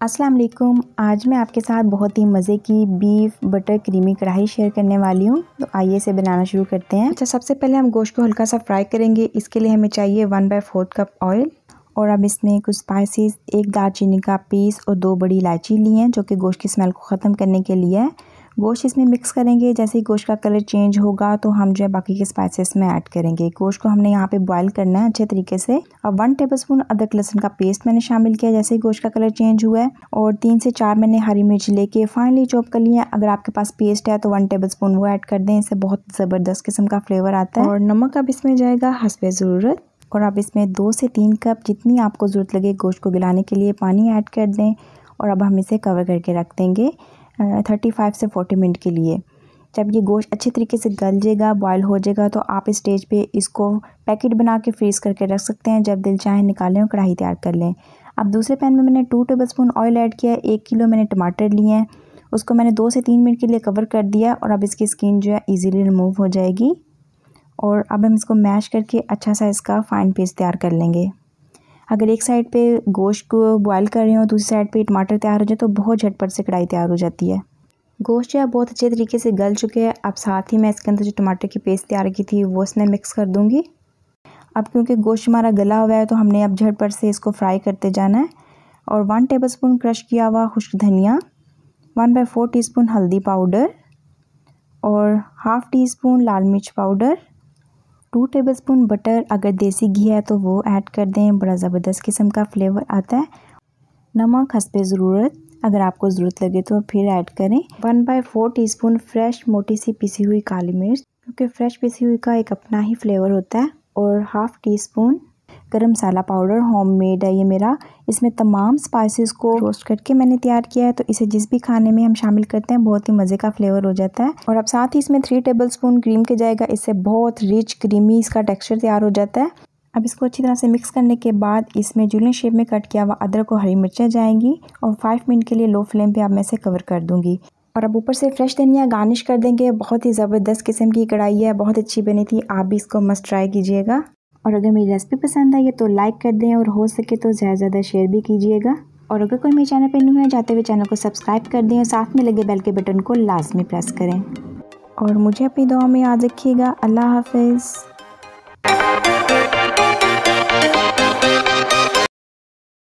अस्सलाम वालेकुम। आज मैं आपके साथ बहुत ही मज़े की बीफ बटर क्रीमी कढ़ाई शेयर करने वाली हूँ। तो आइए इसे बनाना शुरू करते हैं। अच्छा, सबसे पहले हम गोश्त को हल्का सा फ्राई करेंगे। इसके लिए हमें चाहिए 1/4 कप ऑयल और अब इसमें कुछ स्पाइसेस, एक दालचीनी का पीस और 2 बड़ी इलायची ली हैं जो कि गोश्त की स्मेल को ख़त्म करने के लिए है। गोश्त इसमें मिक्स करेंगे। जैसे ही गोश्त का कलर चेंज होगा तो हम जो है बाकी के स्पाइसेस में ऐड करेंगे। गोश्त को हमने यहाँ पे बॉईल करना है अच्छे तरीके से। अब 1 टेबलस्पून अदरक लहसुन का पेस्ट मैंने शामिल किया जैसे ही गोश्त का कलर चेंज हुआ है, और 3 से 4 मैंने हरी मिर्च लेके फाइनली चॉप कर लिया। अगर आपके पास पेस्ट है तो 1 टेबलस्पून वो ऐड कर दें, इससे बहुत ज़बरदस्त किस्म का फ्लेवर आता है। और नमक अब इसमें जाएगा हस्बे ज़रूरत, और अब इसमें 2 से 3 कप जितनी आपको ज़रूरत लगे गोश्त को गलाने के लिए पानी ऐड कर दें। और अब हम इसे कवर करके रख देंगे 35 से 40 मिनट के लिए। जब ये गोश्त अच्छे तरीके से गल जाएगा, बॉयल हो जाएगा, तो आप इस स्टेज पे इसको पैकेट बना के फ्रीज़ करके रख सकते हैं। जब दिल चाहे निकालें और कढ़ाई तैयार कर लें। अब दूसरे पैन में मैंने 2 टेबलस्पून ऑयल ऐड किया है। 1 किलो मैंने टमाटर लिए हैं, उसको मैंने 2 से 3 मिनट के लिए कवर कर दिया और अब इसकी स्किन जो है ईज़िली रिमूव हो जाएगी। और अब हम इसको मैश करके अच्छा सा इसका फ़ाइन पेस्ट तैयार कर लेंगे। अगर एक साइड पे गोश्त को बॉयल कर रहे हो, दूसरी साइड पे टमाटर तैयार हो जाए तो बहुत झटपट से कढ़ाई तैयार हो जाती है। गोश्त जो है बहुत अच्छे तरीके से गल चुके हैं। अब साथ ही मैं इसके अंदर जो टमाटर की पेस्ट तैयार की थी वो इसमें मिक्स कर दूँगी। अब क्योंकि गोश्त हमारा गला हुआ है तो हमने अब झटपट से इसको फ्राई करते जाना है। और 1 टेबलस्पून क्रश किया हुआ खुश्क धनिया, 1/4 टीस्पून हल्दी पाउडर और ½ टीस्पून लाल मिर्च पाउडर, 2 टेबलस्पून बटर, अगर देसी घी है तो वो ऐड कर दें, बड़ा ज़बरदस्त किस्म का फ्लेवर आता है। नमक हस्बे ज़रूरत, अगर आपको ज़रूरत लगे तो फिर ऐड करें। 1/4 टीस्पून फ्रेश मोटी सी पिसी हुई काली मिर्च, क्योंकि फ्रेश पिसी हुई का एक अपना ही फ्लेवर होता है। और ½ टीस्पून गरम मसाला पाउडर, होममेड है ये मेरा। इसमें तमाम स्पाइसेस को रोस्ट करके मैंने तैयार किया है, तो इसे जिस भी खाने में हम शामिल करते हैं बहुत ही मज़े का फ्लेवर हो जाता है। और अब साथ ही इसमें 3 टेबलस्पून क्रीम के जाएगा, इससे बहुत रिच क्रीमी इसका टेक्सचर तैयार हो जाता है। अब इसको अच्छी तरह से मिक्स करने के बाद इसमें जूलियन शेप में कट किया हुआ अदरक और हरी मिर्चें जाएंगी और 5 मिनट के लिए लो फ्लेम पे अब मैं इसे कवर कर दूंगी। और अब ऊपर से फ्रेश धनिया गार्निश कर देंगे। बहुत ही ज़बरदस्त किस्म की कढ़ाई है, बहुत अच्छी बनी थी। आप भी इसको मस्ट ट्राई कीजिएगा। और अगर मेरी रेसिपी पसंद आई है तो लाइक कर दें और हो सके तो ज़्यादा से ज़्यादा शेयर भी कीजिएगा। और अगर कोई मेरे चैनल पर न्यू है जाते हुए चैनल को सब्सक्राइब कर दें और साथ में लगे बेल के बटन को लाजमी प्रेस करें। और मुझे अपनी दुआ में याद रखिएगा। अल्लाह हाफिज़।